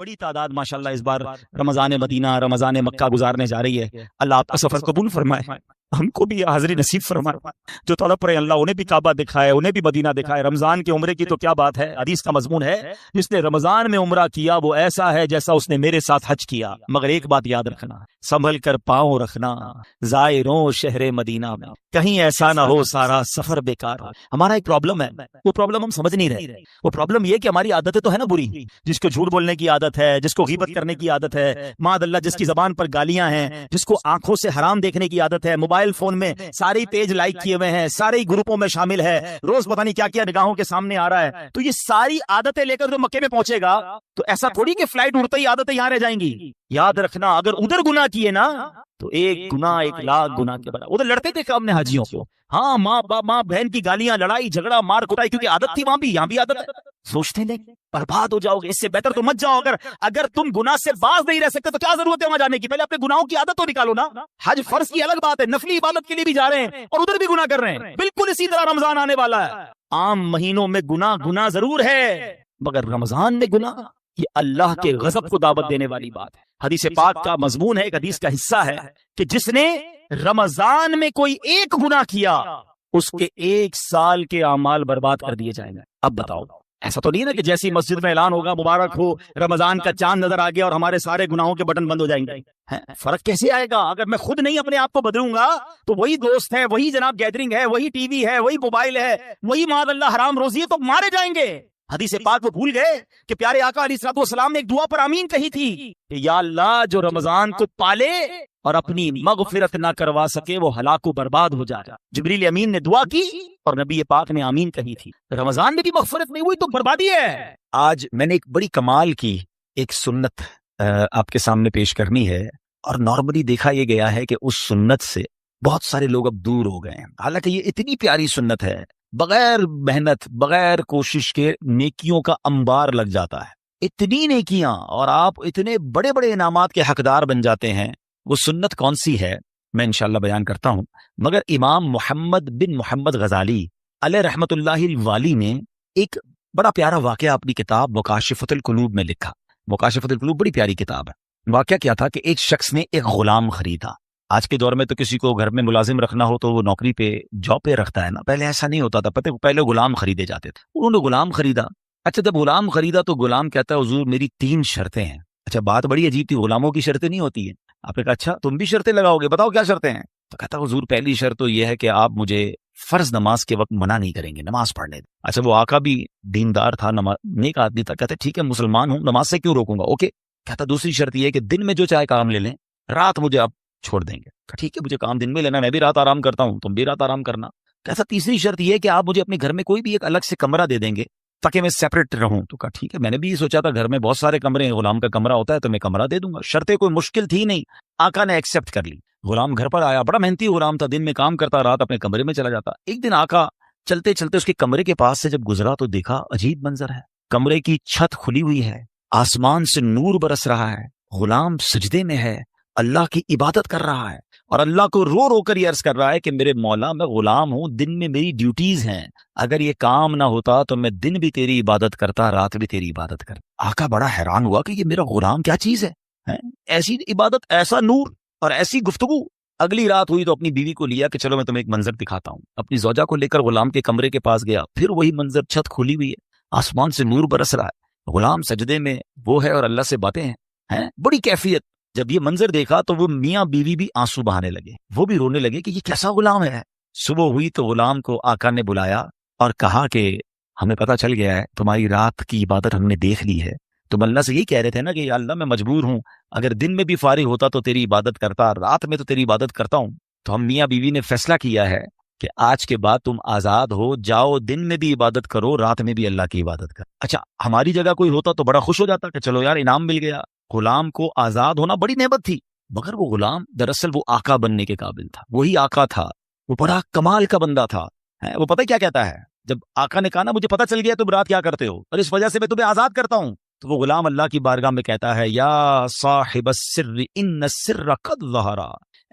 بڑی تعداد ماشاءاللہ اس بار رمضان مدینہ رمضان مکہ گزارنے جا رہی ہے. اللہ آپ کا سفر قبول فرمائے, ہم کو بھی حاضری نصیب فرمائے. جو طلب رہے اللہ انہیں بھی کعبہ دکھائے, انہیں بھی مدینہ دکھائے. رمضان کے عمرے کی تو کیا بات ہے, حدیث کا مضمون ہے جس نے رمضان میں عمرہ کیا وہ ایسا ہے جیسا اس نے میرے ساتھ حج کیا. مگر ایک بات یاد رکھنا, سنبھل کر پاؤں رکھنا زائروں شہر مدینہ میں, کہیں ایسا نہ ہو سارا سفر بیکار ہو. ہمارا ایک پرابلم ہے, وہ پرابلم ہم سمجھ نہیں رہے. وہ پرابلم یہ کہ ہماری عادتیں تو ہے نا بری, جس کو جھوٹ بولنے کی عادت ہے, جس کو غیبت کرنے کی عادت ہے, معاذ اللہ جس کی زبان پر گالیاں ہیں, جس کو آنکھوں سے حرام دیکھنے کی عادت ہے, موبائل فون میں سارے پیج لائک کیے ہوئے ہیں, سارے گروپوں میں شامل ہے, روز پتہ نہیں کیا کیا نگاہوں کے سامنے آ رہا ہے. تو یہ ساری عادتیں لے کر جو مکے میں پہنچے گا تو ایسا تھوڑی کہ فلائٹ اڑتے ہی عادتیں یہاں رہ جائیں گی. یاد رکھنا اگر ادھر گناہ کیے نا تو ایک گناہ 1,00,000 گناہ کے برابر. ادھر لڑتے تھے کام نے حاجیوں کو, ہاں ماں بہن کی گالیاں, لڑائی جھگڑا, مار کٹائی, کیونکہ عادت تھی وہاں بھی, یہاں بھی عادت ہے. سوچتے نہیں برباد ہو جاؤ گے, اس سے بہتر تو مت جاؤ. اگر تم گناہ سے باز نہیں رہ سکتے تو کیا ضرورت ہے وہاں جانے کی, پہلے اپنے گناہوں کی عادت تو نکالو نا. حج فرض کی الگ بات ہے, نفلی عبادت کے لیے بھی جا رہے ہیں اور ادھر بھی گناہ کر رہے ہیں. بالکل اسی طرح رمضان آنے والا ہے. عام مہینوں میں گناہ ضرور ہے, مگر رمضان میں گناہ یہ اللہ کے غضب کو دعوت دینے والی بات ہے. حدیث پاک کا مضمون ہے, ایک حدیث کا حصہ ہے کہ جس نے رمضان میں کوئی ایک گناہ کیا اس کے 1 سال کے اعمال برباد کر دیے جائیں گے. اب بتاؤ, ایسا تو نہیں نا کہ جیسی مسجد میں اعلان ہوگا مبارک ہو رمضان کا چاند نظر آ گیا اور ہمارے سارے گناہوں کے بٹن بند ہو جائیں گے. فرق کیسے آئے گا اگر میں خود نہیں اپنے آپ کو بدلوں گا؟ تو وہی دوست ہے, وہی جناب گیدرنگ ہے, وہی ٹی وی ہے, وہی موبائل ہے, وہی معاذ اللہ حرام روزی ہے, تو مارے جائیں گے. حدیث پاک وہ بھول گئے کہ پیارے آقا علیہ الصلوۃ والسلام نے ایک دعا پر آمین کہی تھی کہ یا اللہ جو رمضان کو پالے اور اپنی مغفرت نہ کروا سکے وہ ہلاک و برباد ہو جائے. جبریل امین نے دعا کی اور نبی پاک نے آمین کہی تھی. رمضان میں بھی مغفرت نہیں ہوئی تو بربادی ہے. آج میں نے ایک بڑی کمال کی ایک سنت آپ کے سامنے پیش کرنی ہے, اور نارملی دیکھا یہ گیا ہے کہ اس سنت سے بہت سارے لوگ اب دور ہو گئے ہیں. حالانکہ یہ اتنی پیاری سنت ہے, بغیر محنت بغیر کوشش کے نیکیوں کا انبار لگ جاتا ہے. اتنی نیکیاں اور آپ اتنے بڑے بڑے انعامات کے حقدار بن جاتے ہیں. وہ سنت کون سی ہے میں انشاءاللہ بیان کرتا ہوں, مگر امام محمد بن محمد غزالی علیہ رحمت اللہ الوالی نے ایک بڑا پیارا واقعہ اپنی کتاب مکاشفۃ القلوب میں لکھا. مکاشفۃ القلوب بڑی پیاری کتاب ہے. واقعہ کیا تھا کہ ایک شخص نے ایک غلام خریدا. آج کے دور میں تو کسی کو گھر میں ملازم رکھنا ہو تو وہ نوکری پہ جاب پہ رکھتا ہے نا, پہلے ایسا نہیں ہوتا تھا. پہلے غلام خریدے جاتے تھے. انہوں نے غلام خریدا. اچھا جب غلام خریدا تو غلام کہتا ہے حضور میری 3 شرطیں ہیں. اچھا بات بڑی عجیب تھی, غلاموں کی شرطیں نہیں ہوتی ہیں. آپ نے کہا اچھا تم بھی شرطیں لگاؤ گے, بتاؤ کیا شرطیں ہیں؟ تو کہتا حضور پہلی شرط تو یہ ہے کہ آپ مجھے فرض نماز کے وقت منع نہیں کریں گے نماز پڑھنے. اچھا وہ آقا بھی دیندار تھا, نیک آدمی تھا. کہتے ٹھیک ہے مسلمان ہوں, نماز سے کیوں روکوں گا, اوکے. کہتا دوسری شرط یہ ہے کہ دن میں جو چاہے کام لے لیں, رات مجھے آپ چھوڑ دیں گے. ٹھیک ہے مجھے کام دن میں لینا, میں بھی رات آرام کرتا ہوں, تم بھی رات آرام کرنا. کہتا تیسری شرط یہ ہے کہ آپ مجھے اپنے گھر میں کوئی بھی ایک الگ سے کمرہ دے دیں گے تاکہ میں سیپریٹ رہوں. تو کہا ٹھیک ہے, میں نے بھی یہ سوچا تھا گھر میں بہت سارے کمرے ہیں, غلام کا کمرہ ہوتا ہے تو میں کمرہ دے دوں گا. شرطیں کوئی مشکل تھی نہیں, آقا نے ایکسپٹ کر لی. غلام گھر پر آیا, بڑا محنتی غلام تھا, دن میں کام کرتا, رات اپنے کمرے میں چلا جاتا. ایک دن آقا چلتے چلتے اس کے کمرے کے پاس سے جب گزرا تو دیکھا عجیب منظر ہے. کمرے کی چھت کھلی ہوئی ہے, آسمان سے نور برس رہا ہے, غلام سجدے میں ہے, اللہ کی عبادت کر رہا ہے اور اللہ کو رو رو کر یہ عرض کر رہا ہے کہ میرے مولا میں غلام ہوں, دن میں میری ڈیوٹیز ہیں, اگر یہ کام نہ ہوتا تو میں دن بھی تیری عبادت کرتا, رات بھی تیری عبادت کرتا. آقا بڑا حیران ہوا کہ یہ میرا غلام کیا چیز ہے, ایسی عبادت, ایسا نور اور ایسی گفتگو. اگلی رات ہوئی تو اپنی بیوی کو لیا کہ چلو میں تمہیں ایک منظر دکھاتا ہوں. اپنی زوجہ کو لے کر غلام کے کمرے کے پاس گیا, پھر وہی منظر, چھت کھلی ہوئی ہے, آسمان سے نور برس رہا ہے, غلام سجدے میں وہ ہے اور اللہ سے باتیں ہیں, بڑی کیفیت. جب یہ منظر دیکھا تو وہ میاں بیوی بھی آنسو بہانے لگے, وہ بھی رونے لگے کہ یہ کیسا غلام ہے. صبح ہوئی تو غلام کو آقا نے بلایا اور کہا کہ ہمیں پتہ چل گیا ہے تمہاری رات کی عبادت ہم نے دیکھ لی ہے. تم اللہ سے یہی کہہ رہے تھے نا کہ یا اللہ میں مجبور ہوں, اگر دن میں بھی فارغ ہوتا تو تیری عبادت کرتا, رات میں تو تیری عبادت کرتا ہوں. تو ہم میاں بیوی نے فیصلہ کیا ہے کہ آج کے بعد تم آزاد ہو, جاؤ دن میں بھی عبادت کرو, رات میں بھی اللہ کی عبادت کرو. اچھا ہماری جگہ کوئی ہوتا تو بڑا خوش ہو جاتا کہ چلو یار انعام مل گیا. غلام کو آزاد ہونا بڑی نعمت تھی, مگر وہ غلام دراصل وہ آقا بننے کے قابل تھا. وہی آقا تھا, وہ بڑا کمال کا بندہ تھا. وہ پتہ کیا کہتا ہے, جب آقا نے کہا نا مجھے پتہ چل گیا تم رات کیا کرتے ہو اور اس وجہ سے میں تمہیں آزاد کرتا ہوں, تو وہ غلام اللہ کی بارگاہ میں کہتا ہے یا صاحب السر ان السر قد ظہر,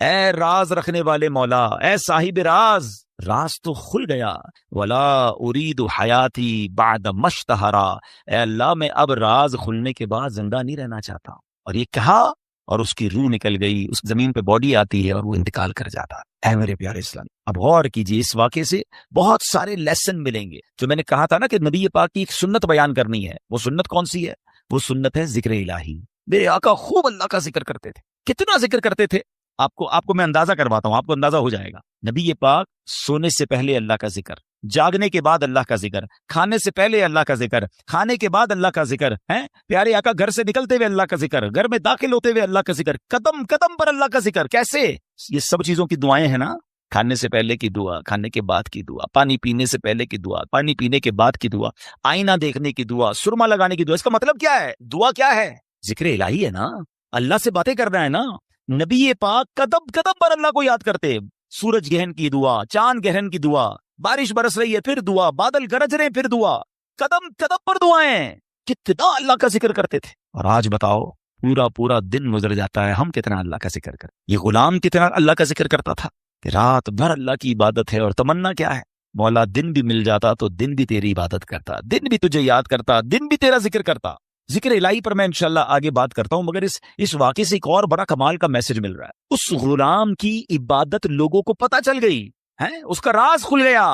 اے راز رکھنے والے مولا, اے صاحب راز, راز تو کھل گیا. ولا اريد حیاتی بعد مشتہرا، اے اللہ میں اب راز کھلنے کے بعد زندہ نہیں رہنا چاہتا. اور یہ کہا اور اس کی روح نکل گئی، اس زمین پہ باڈی آتی ہے اور وہ انتقال کر جاتا. اے میرے پیارے اسلام، اب غور کیجیے، اس واقعے سے بہت سارے لیسن ملیں گے. جو میں نے کہا تھا نا کہ نبی پاک کی ایک سنت بیان کرنی ہے، وہ سنت کون سی ہے؟ وہ سنت ہے ذکر الہی. میرے آقا خوب اللہ کا ذکر کرتے تھے. کتنا ذکر کرتے تھے؟ آپ کو میں اندازہ کرواتا ہوں، آپ کو اندازہ ہو جائے گا. نبی پاک سونے سے پہلے اللہ کا ذکر، جاگنے کے بعد اللہ کا ذکر، کھانے سے پہلے اللہ کا ذکر، کھانے کے بعد اللہ کا ذکر ہے. پیارے آقا گھر سے نکلتے ہوئے اللہ کا ذکر، گھر میں داخل ہوتے ہوئے اللہ کا ذکر، قدم قدم پر اللہ کا ذکر. کیسے؟ یہ سب چیزوں کی دعائیں ہیں نا. کھانے سے پہلے کی دعا، کھانے کے بعد کی دعا، پانی پینے سے پہلے کی دعا، پانی پینے کے بعد کی دعا، آئینہ دیکھنے کی دعا، سرما لگانے کی دعا. اس کا مطلب کیا ہے؟ دعا کیا ہے؟ ذکر الہی ہے نا. اللہ سے باتیں کرنا ہے نا. نبی پاک قدم قدم پر اللہ کو یاد کرتے. سورج گرہن کی دعا، چاند گرہن کی دعا، بارش برس رہی ہے پھر دعا، بادل گرج رہے ہیں پھر دعا، قدم قدم پر دعائیں. کتنا اللہ کا ذکر کرتے تھے. اور آج بتاؤ، پورا دن گزر جاتا ہے، ہم کتنا اللہ کا ذکر کرتے. یہ غلام کتنا اللہ کا ذکر کرتا تھا کہ رات بھر اللہ کی عبادت ہے. اور تمنا کیا ہے؟ مولا دن بھی مل جاتا تو دن بھی تیری عبادت کرتا، دن بھی تجھے یاد کرتا، دن بھی تیرا ذکر کرتا. ذکر الہی پر میں انشاءاللہ آگے بات کرتا ہوں، مگر اس واقعے سے ایک اور بڑا کمال کا میسج مل رہا ہے. اس غلام کی عبادت لوگوں کو پتہ چل گئی ہے، اس کا راز کھل گیا.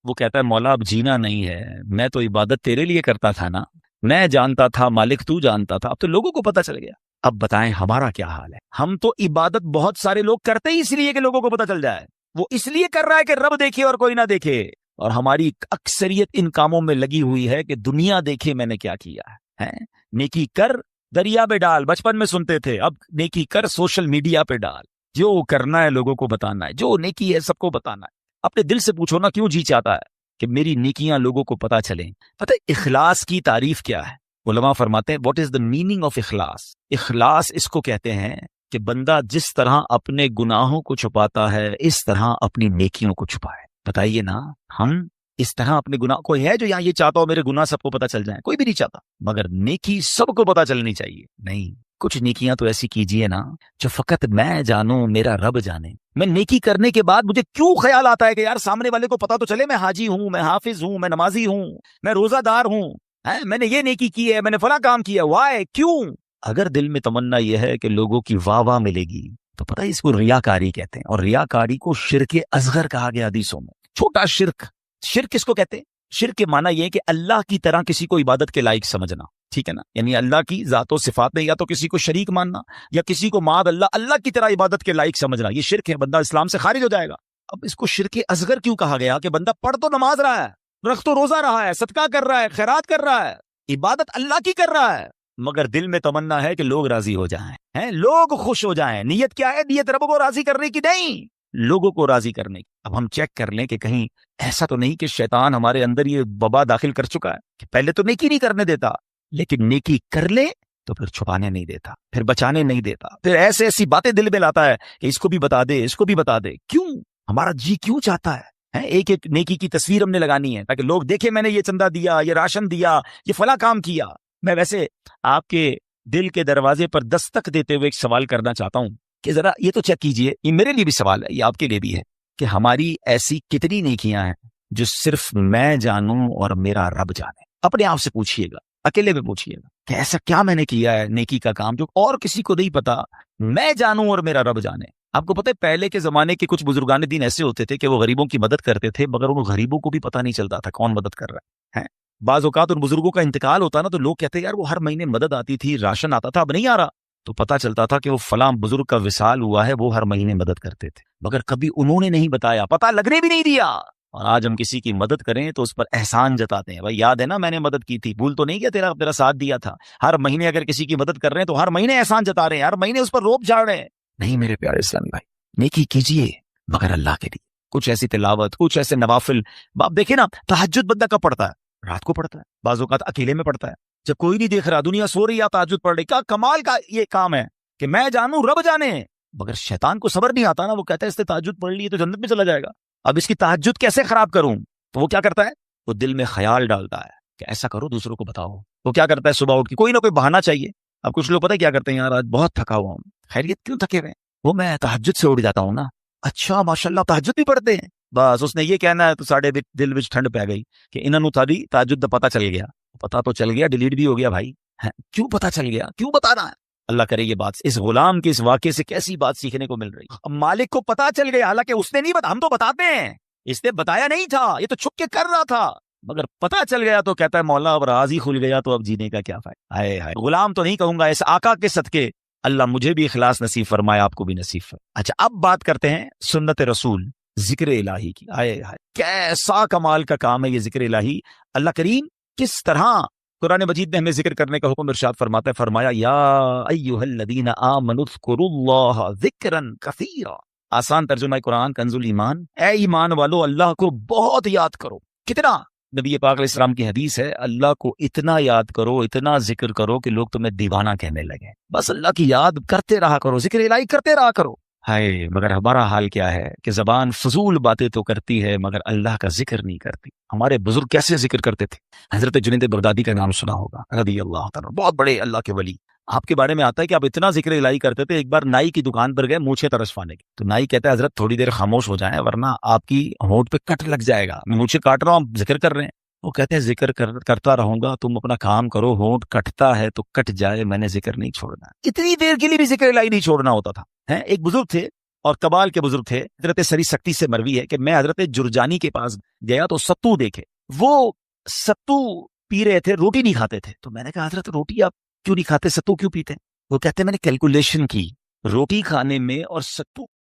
وہ کہتا ہے مولا اب جینا نہیں ہے، میں تو عبادت تیرے لیے کرتا تھا نا، میں جانتا تھا مالک تو جانتا تھا، اب تو لوگوں کو پتہ چل گیا. اب بتائیں ہمارا کیا حال ہے؟ ہم تو عبادت بہت سارے لوگ کرتے ہی اس لیے کہ لوگوں کو پتہ چل جائے. وہ اس لیے کر رہا ہے کہ رب دیکھے اور کوئی نہ دیکھے. اور ہماری اکثریت ان کاموں میں لگی ہوئی ہے کہ دنیا دیکھے میں نے کیا کیا ہے. نیکی کر دریا پہ ڈال، بچپن میں سنتے تھے، اب نیکی کر سوشل میڈیا پہ ڈال. جو کرنا ہے لوگوں کو بتانا ہے، جو نیکی ہے سب کو بتانا ہے. اپنے دل سے پوچھو نا، کیوں جی چاہتا ہے کہ میری نیکیاں لوگوں کو پتہ چلیں؟ پتہ ہے اخلاص کی تعریف کیا ہے؟ علماء فرماتے ہیں what is the meaning of اخلاص. اخلاص اس کو کہتے ہیں کہ بندہ جس طرح اپنے گناہوں کو چھپاتا ہے اس طرح اپنی نیکیوں کو چھپائے. بتائیے نا، ہم اس طرح اپنے گناہ، کوئی ہے جو یہاں یہ چاہتا ہو میرے گناہ سب کو پتہ چل جائیں؟ کوئی بھی نہیں چاہتا. مگر نیکی سب کو پتہ چلنی چاہیے. نہیں، کچھ نیکیاں تو ایسی کیجئے نا جو فقط میں جانوں، میرا رب جانے. میں نیکی کرنے کے بعد مجھے کیوں خیال آتا ہے کہ یار سامنے والے کو پتہ تو چلے میں حاجی ہوں، میں حافظ ہوں، میں نمازی ہوں، میں روزہ دار ہوں، میں نے یہ نیکی کی ہے، میں نے فلاں کام کیا. وائے؟ کیوں؟ اگر دل میں تمنا یہ ہے کہ لوگوں کی واہ واہ ملے گی تو پتہ ہے اس کو ریاکاری کہتے ہیں. اور ریاکاری کو شرک اصغر کہا گیا حدیثوں میں. چھوٹا شرک. شرک کس کو کہتے ہیں؟ شرک کے معنی یہ ہے کہ اللہ کی طرح کسی کو عبادت کے لائق سمجھنا. ٹھیک ہے نا؟ یعنی اللہ کی ذات و صفات میں یا تو کسی کو شریک ماننا یا کسی کو معاذ اللہ کی طرح عبادت کے لائق سمجھنا. یہ شرک ہے، بندہ اسلام سے خارج ہو جائے گا. اب اس کو شرک اصغر کیوں کہا گیا؟ کہ بندہ پڑھ تو نماز رہا ہے، رکھ تو روزہ رہا ہے، صدقہ کر رہا ہے، خیرات کر رہا ہے، عبادت اللہ کی کر رہا ہے، مگر دل میں تمنا ہے کہ لوگ راضی ہو جائیں، لوگ خوش ہو جائیں. نیت کیا ہے؟ نیت رب کو راضی کرنے کی نہیں، لوگوں کو راضی کرنے کی. اب ہم چیک کر لیں کہ کہیں ایسا تو نہیں کہ شیطان ہمارے اندر یہ وبا داخل کر چکا ہے کہ پہلے تو نیکی نہیں کرنے دیتا، لیکن نیکی کر لے تو پھر چھپانے نہیں دیتا، پھر بچانے نہیں دیتا، پھر ایسی باتیں دل میں لاتا ہے کہ اس کو بھی بتا دے، اس کو بھی بتا دے. کیوں؟ ہمارا جی کیوں چاہتا ہے ایک ایک نیکی کی تصویر ہم نے لگانی ہے تاکہ لوگ دیکھیں میں نے یہ چندہ دیا، یہ راشن دیا، یہ فلاں کام کیا. میں ویسے آپ کے دل کے دروازے پر دستک دیتے ہوئے ایک سوال کرنا چاہتا ہوں کہ ذرا یہ تو چیک کیجئے، یہ میرے لیے بھی سوال ہے، یہ آپ کے لیے بھی ہے، کہ ہماری ایسی کتنی نیکیاں ہیں جو صرف میں جانوں اور میرا رب جانے. اپنے آپ سے پوچھئے گا، اکیلے میں پوچھئے گا کہ ایسا کیا میں نے کیا ہے نیکی کا کام جو اور کسی کو نہیں پتا، میں جانوں اور میرا رب جانے. آپ کو پتہ ہے پہلے کے زمانے کے کچھ بزرگان دین ایسے ہوتے تھے کہ وہ غریبوں کی مدد کرتے تھے، مگر ان غریبوں کو بھی پتہ نہیں چلتا تھا کون مدد کر رہا ہے. بعض اوقات ان بزرگوں کا انتقال ہوتا نا تو لوگ کہتے ہیں یار وہ ہر مہینے مدد آتی تھی، راشن آتا تھا، اب نہیں آ رہا، تو پتہ چلتا تھا کہ وہ فلاں بزرگ کا وصال ہوا ہے، وہ ہر مہینے مدد کرتے تھے، مگر کبھی انہوں نے نہیں بتایا، پتہ لگنے بھی نہیں دیا. اور آج ہم کسی کی مدد کریں تو اس پر احسان جتاتے ہیں، بھائی یاد ہے نا میں نے مدد کی تھی، بھول تو نہیں کیا تیرا ساتھ دیا تھا. ہر مہینے اگر کسی کی مدد کر رہے ہیں تو ہر مہینے احسان جتا رہے ہیں، ہر مہینے اس پر روب جھاڑ رہے ہیں. نہیں میرے پیارے اسلامی بھائی، نیکی کیجئے مگر اللہ کے لیے. کچھ ایسی تلاوت، کچھ ایسے نوافل. آپ دیکھیں نا تہجد بندہ کب پڑھتا ہے؟ رات کو پڑھتا ہے، بعض اوقات اکیلے میں پڑھتا ہے جب کوئی نہیں دیکھ رہا، دنیا سو رہی ہے، تہجد پڑھ رہی. کیا کمال کا یہ کام ہے کہ میں جانوں رب جانے. مگر شیطان کو صبر نہیں آتا نا، وہ کہتا ہے اس نے تہجد پڑھ لی ہے تو جنت میں چلا جائے گا، اب اس کی تہجد کیسے خراب کروں. تو وہ کیا کرتا ہے؟ وہ دل میں خیال ڈالتا ہے کہ ایسا کرو دوسروں کو بتاؤ. وہ کیا کرتا ہے؟ صبح اٹھ کے کوئی نہ کوئی بہانہ چاہیے. اب کچھ لوگ پتہ ہے کیا کرتے ہیں؟ یار آج بہت تھکا ہوا ہوں. خیریت کیوں تھکے ہوئے؟ وہ میں تہجد سے اٹھ جاتا ہوں نا. اچھا ماشاءاللہ تہجد بھی پڑھتے ہیں. بس اس نے یہ کہنا ہے تو ساڑے دل وچ ٹھنڈ پی گئی کہ انہوں نے تھوڑی تہجد دا پتہ چل گیا. پتہ تو چل گیا, ڈیلیٹ بھی ہو گیا بھائی. کیوں پتہ چل گیا, کیوں بتانا ہے؟ اللہ کرے یہ بات اس غلام کے اس واقعے سے کیسی بات سیکھنے کو مل رہی. اب مالک کو پتہ چل گیا, حالانکہ اس نے نہیں بتا, ہم تو بتاتے ہیں, اس نے بتایا نہیں تھا, یہ تو چھپ کے کر رہا تھا, مگر پتہ چل گیا تو کہتا ہے مولا اب راز ہی کھل گیا تو اب جینے کا کیا فائدہ. ہائے ہائے, غلام تو نہیں کہوں گا, اس آقا کے صدقے اللہ مجھے بھی اخلاص نصیب فرمائے, آپ کو بھی نصیب فرمائے. اچھا اب بات کرتے ہیں سنت رسول, ذکر الہی کی. آئے ہائے کیسا کمال کا کام ہے یہ ذکر الہی. اللہ کریم کس طرح قرآن مجید میں ہمیں ذکر کرنے کا حکم ارشاد فرماتا ہے, فرمایا یا ایھا الذین آمنوا اذکروا اللہ ذکرا کثیرا. آسان ترجمہ قرآن کنز الایمان, اے ایمان والو اللہ کو بہت یاد کرو. کتنا؟ نبی پاک علیہ السلام کی حدیث ہے, اللہ کو اتنا یاد کرو, اتنا ذکر کرو کہ لوگ تمہیں دیوانہ کہنے لگے. بس اللہ کی یاد کرتے رہا کرو, ذکر الہی کرتے رہا کرو. ہائے مگر ہمارا حال کیا ہے کہ زبان فضول باتیں تو کرتی ہے مگر اللہ کا ذکر نہیں کرتی. ہمارے بزرگ کیسے ذکر کرتے تھے؟ حضرت جنید بغدادی کا نام سنا ہوگا رضی اللہ تعالیٰ, بہت بڑے اللہ کے ولی. آپ کے بارے میں آتا ہے کہ آپ اتنا ذکر الہی کرتے تھے, ایک بار نائی کی دکان پر گئے مونچھیں ترشوانے کی, تو نائی کہتا ہے حضرت تھوڑی دیر خاموش ہو جائیں ورنہ آپ کی ہونٹ پہ کٹ لگ جائے گا, میں مونچھیں کاٹ رہا ہوں, آپ ذکر کر رہے ہیں. وہ کہتے ہیں ذکر کرتا رہوں گا, تم اپنا کام کرو, ہونٹ کٹتا ہے تو کٹ جائے, میں نے ذکر نہیں چھوڑنا. اتنی دیر کے لیے بھی ذکر الہی نہیں چھوڑنا ہوتا تھا. ایک بزرگ تھے اور کبال کے بزرگ تھے, حضرت سری سکتی سے مروی ہے کہ میں حضرت جرجانی کے پاس گیا تو ستو دیکھے, وہ ستو پی رہے تھے, روٹی نہیں کھاتے تھے. تو میں نے کہا حضرت روٹی آپ کیوں نہیں کھاتے, ستو کیوں پیتے؟ وہ کہتے ہیں میں نے کیلکولیشن کی, روٹی کھانے میں اور ستو